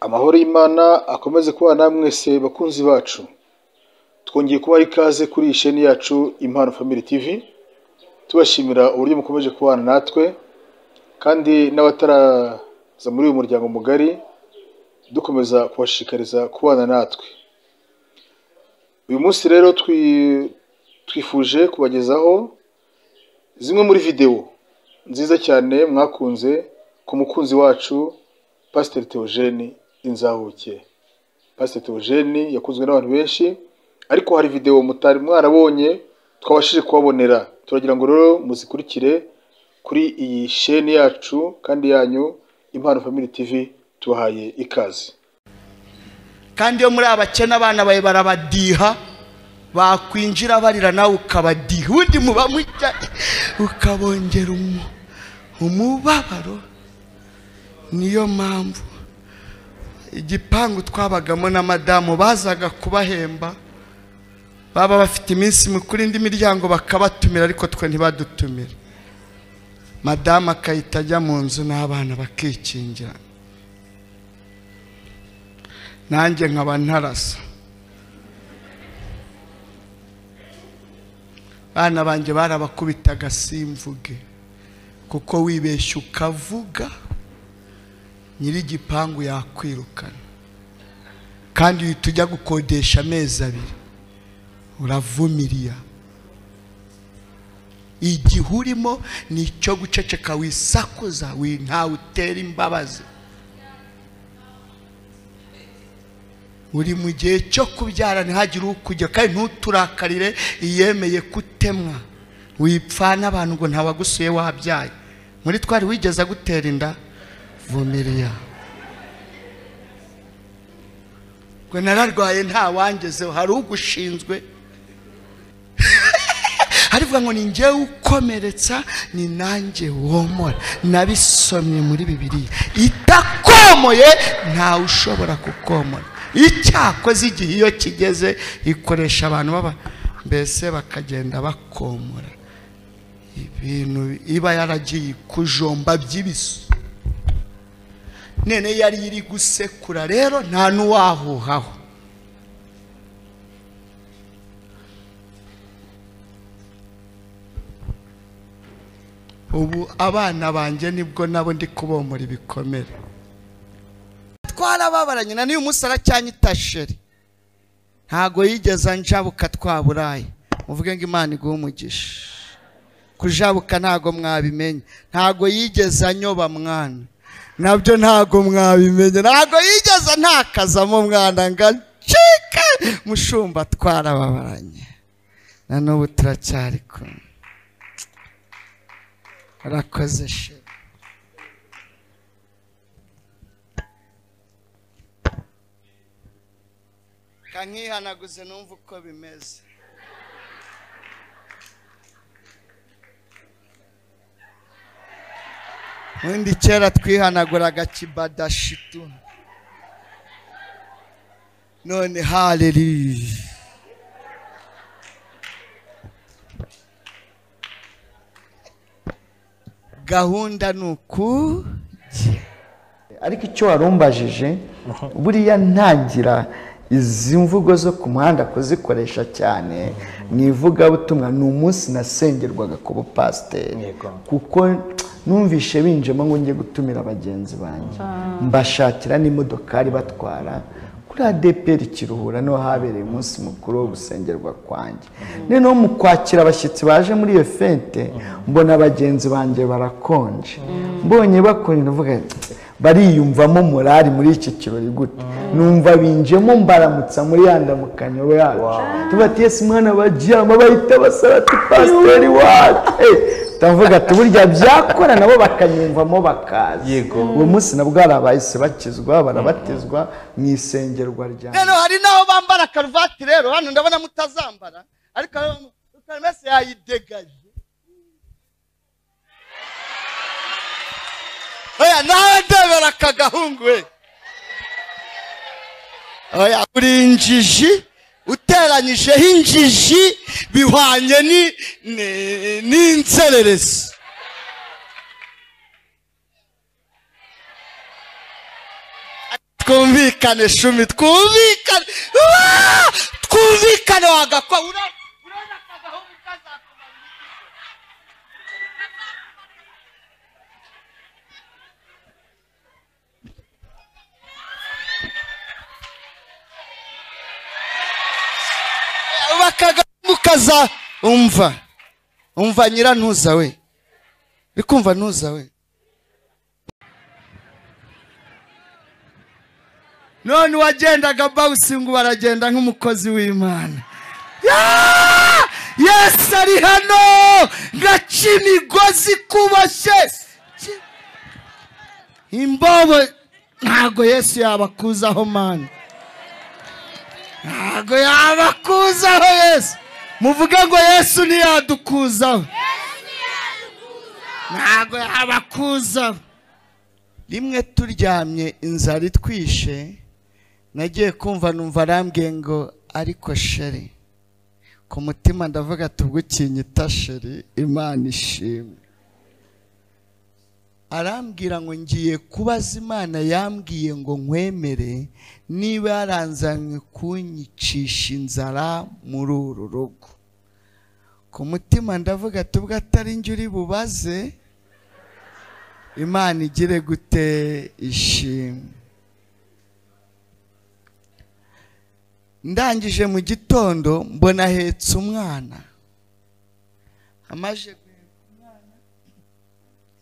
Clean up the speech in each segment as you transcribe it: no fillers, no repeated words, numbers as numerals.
Amahoro y'Imana akomeze kuba namwese bakunzi bacu. Twongeye kubaha ikaze kuri iyi chaîne yacu Impano Family TV. Tubashimira uburyo mukomeje kubana natwe kandi n'abataraza muri uyu muryango mugari dukomeza kubashishikariza kubana natwe. Uyu munsi rero twifuje kubagezaho zimwe muri video nziza cyane mwakunze ku mukunzi wacu Pasteur Theogene inzahuke. Pasteur Theogene yakunzwe n'abantu benshi, ariko hari video mutari mwarabonye twabashije kubabonera. Turagira ngo rero muzikurikire kuri iyi chaîne yacu kandi yanyu Impano Family TV. Tubahaye ikaze. Kandi yo muri abakena abana baye barabadiha, bakwinjira barira nawe ukabadiha, undi muba mujya ukabongera umubabaro. Niyo mpamvu igipangu twabagamo na madamu bazaga kubahemba, baba bafite iminsi mikuru indi miryango bakabatumira, ariko twe ntibadutumira. Madamu akahita ajya mu nzu n'abana bakikingira, nanjye nkaba ntarasa. Bana banjye barabakubitaga simvuge, kuko wibeshya ukavuga nyiri igipangu yakwirukana. Kandi uhita ujya gukodesha amezi 2 uravumiriya. Igihe urimo ni icyo guceceka wisakuza, ntawe utera imbabazi. Uri mu gihe cyo kubyara ntihagire ukujya, kandi ntuturakarire iyemeye kutemwa. Wipfana abantu ngo ntawagusuye wabyaye. Muri twari wigeza gutera inda, vumiriya. Ngo nararwaye nta wangezeho, hari ugushinzwe. Harivuga ngo ni njye ukomeretsa, ni nanjye womora. Nabisomye muri Bibiliya. Itakomoye ntawe ushobora kukomora. Icyakoze igihe iyo kigeze ikoresha abantu baba mbese bakagenda bakomora ibintu iba yaragiye kujomba by'ibisu. Nene yari iri gusekura rero nta nuwahuhaho. Ubu abana banjye nibwo nabo ndi kubomora ibikomere. Twarababaranye na n'uyu munsi aracyanyita sheri. Ntago yigeza njabuka twaburaye. Muvuge ngo Imana iguhe umugisha. Kujabuka ntago mwabimenye. Ntago yigeza nyoba mwana. Nabyo ntago mwabimenye. Ntago yigeza ntakazamo mwana ngacika. Mushumba twarababaranye. Na n'ubu turacyari kumwe. Arakoze sheri. Kankihanaguze numva uko bimeze. Undi kera twihanaguraga kibadashitu. None haleluya. Gahunda nuku. Ariko icyo warumbajije buriya ntangira izi mvugo zo ku muhanda kuzikoresha cyane nivuga butumwa n'umunsi nasengerwaga ku bupasiteri, kuko numvishe binjemo ngo ngiye gutumira abagenzi banjye, mbashakira n'imodokari batwara kuri ADPR Kiruhura, no habereye umunsi mukuru wo gusengerwa kwanjye. Noneho mu kwakira abashyitsi baje muri iyo fete, mbona abagenzi banjye barakonje. Mbonye bakonje ndavuga bariyumvamo morali muri iki kirori gute. Numva binjemo mbaramutsa muri yandamukanyo yacu. Tubati Yesu mwana bajyama bahita basaba ati pasiteri wacu. Ndavuga ati burya byakora nabo bakanyumvamo bakaza. Uwo munsi nabwo arabahise bakizwa, barabatizwa mu isengerwa rya. Rero hari naho bambara karuvati, rero hano ndabona mutazambara, ariko ukamese yayidegaje. Oya nawe ndebera kagahungu we. Oya uri injiji, uteranyijeho injiji bihwanye n'insererezi. twumvikane shumi twumvikane twumvikane wagakwa urana kagahungu kazakumara bakagahungu kaza umva nyirantuza we bikumva ntuza we none wagendaga bawusinga baragenda nk'umukozi w'Imana. Yesu ari hano gaca imigozi kuboshye imbobo ntago Yesu yabakuzaho mana ntago yabakuzaho Yesu muvuga ngo Yesu ntiyadukuzaho ntago yabakuzaho. Rimwe turyamye inzara itwishe nagiye kumva numva arambwiye ngo ariko sheri ku mutima ndavuga tugukinyita sheri Imana ishimwe. Arambwira ngo ngiye kubaza Imana yambwiye ngo nkwemere niba yaranzanywe kunyicisha inzara muri uru rugo. Ku mutima ndavuga tubwo atari njye uri bubaze Imana igire gute ishimwe. Ndangije mu gitondo mbona ahetse umwana amaje umwana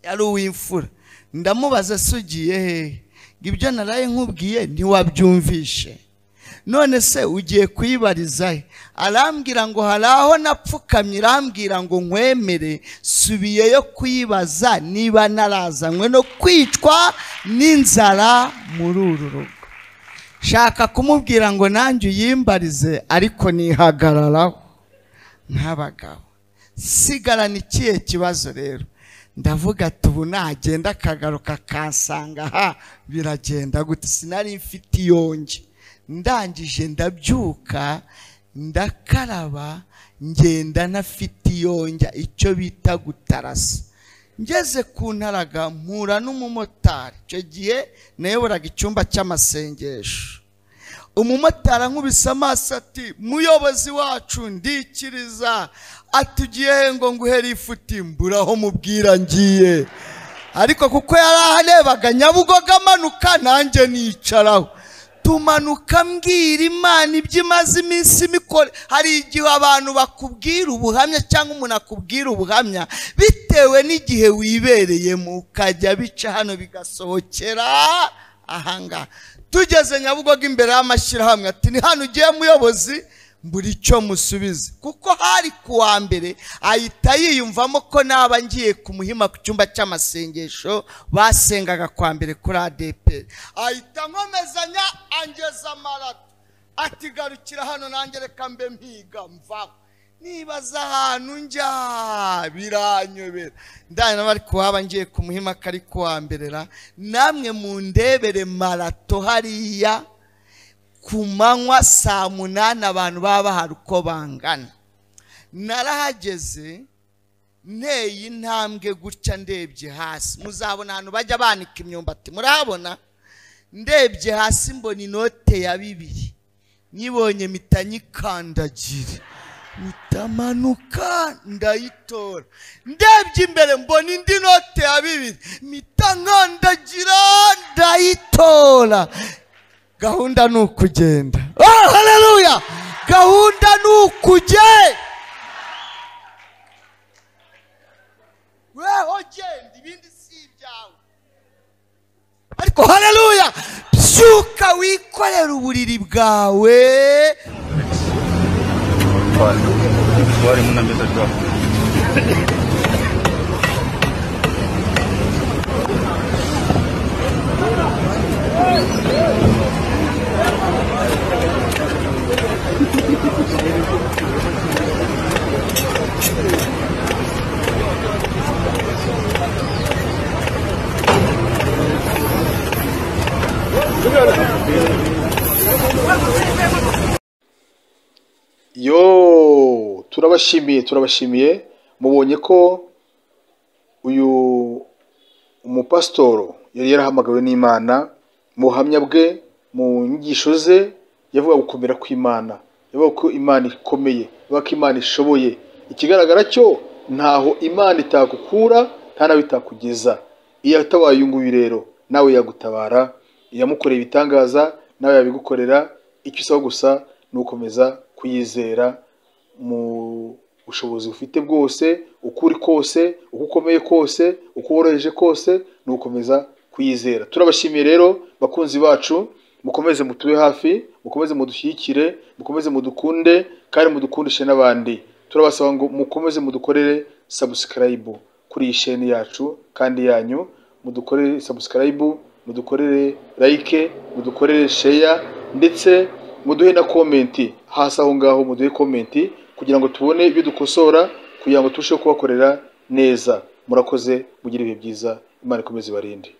yari uw'imfura. Ndamubaza sugiye he ibyo naraye nkubwiye ntiwabyumvishe none se ugiye kuyibariza he? Arambwira ngo hari aho napfukamye arambwira ngo nkwemere subiyeyo kuyibaza niba narazanywe no kwicwa n'inzara muri uru rugo. Shaka kumubwira ngo nanjye uyimbarize ariko nihagararaho nk'abagabo. Sigarana ikihe kibazo rero ndavuga tubu nagenda akagaruka kansanga ha biragenda gute sinari mfite iyonge. Ndangije ndabyuka ndakaraba ngenda ntafite iyonge icyo bita gutarasa. Ngeze ku ntaraga mpura n'umumotari icyo gihe nayoboraga icyumba cy'amasengesho. Umumotari ankubise amaso ati muyobozi wacu ndikiriza atugiye ngo nguhere ifuti mburaho mubwira ngiye. Ariko kuko yari aharebaga Nyabugogo amanuka nanjye nicaraho tumanuka mbwira Imana ibyo imaze iminsi mikore. Hari igihe abantu bakubwira ubuhamya cyangwa umuntu akubwira ubuhamya bitewe n'igihe wibereyemo ukajya bica hano bigasohokera ahanga. Tugeze Nyabugogo imbere y'amashyirahamwe ati ni hano ugiye muyobozi mbura icyo musubize kuko hari kuwa mbere ahita yiyumvamo ko naba ngiye kumuhima ku cyumba cy'amasengesho basengaga kwa mbere kuri ADP. Ahita nkomezanya angeza marato ati garukira hano nanjye reka mbe mpiga mvaho. Nibaza ahantu njya biranyobera ndani nabari kuhaba ngiye kumuhima kari kuwa mberera namwe mundebere marato hariya kumanywa saa 8 abantu baba bahari uko bangana. Narahageze nteye intambwe gutya ndebye hasi muzabona ahantu bajya banika imyumbati murahabona. Ndebye hasi mbona inote ya 2 nyibonye mitanyikandagire mitamanuka ndayitora. Ndebye imbere mbona indi note ya 2 mitankandagira ndayitora. Gahunda ni ukugenda. Oh haleluya gahunda ni ukugenda. Weho genda ibindi si ibyawe ariko haleluya byuka wikorera uburiri bwawe. Yo turabashimiye mubonye ko uyu umupasitoro yari yarahamagawe n'Imana mu buhamya bwe mu nyigisho ze yavuga gukomera kw'Imana, yavuga ko Imana ikomeye, yavuga ko Imana ishoboye. Ikigaragara cyo ntaho Imana itakukura, nta nawe itakugeza. Iyo atabaye uyu nguyu rero nawe yagutabara, yamukoreye ibitangaza nawe yabigukorera. Icyo usaba gusa ni ukomeza kuyizera mu bushobozi ufite bwose, uko uri kose, uko ukomeye kose, uko woroheje kose, ni ukomeza kuyizera. Turabashimiye rero bakunzi bacu, mukomeze mutube hafi, mukomeze mudushyigikire, mukomeze mudukunde kandi mudukundishe n'abandi. Turabasaba ngo mukomeze mudukorere subscribe kuri iyi chaîne yacu kandi yanyu, mudukorere subscribe, mudukorere like, mudukorere share, ndetse muduhe na comment hasi aho ngaho, muduhe comment kugira ngo tubone ibyo dukosora, kugira ngo turusheho kubakorera neza. Murakoze, mugire ibihe byiza, Imana ikomeze ibarinde.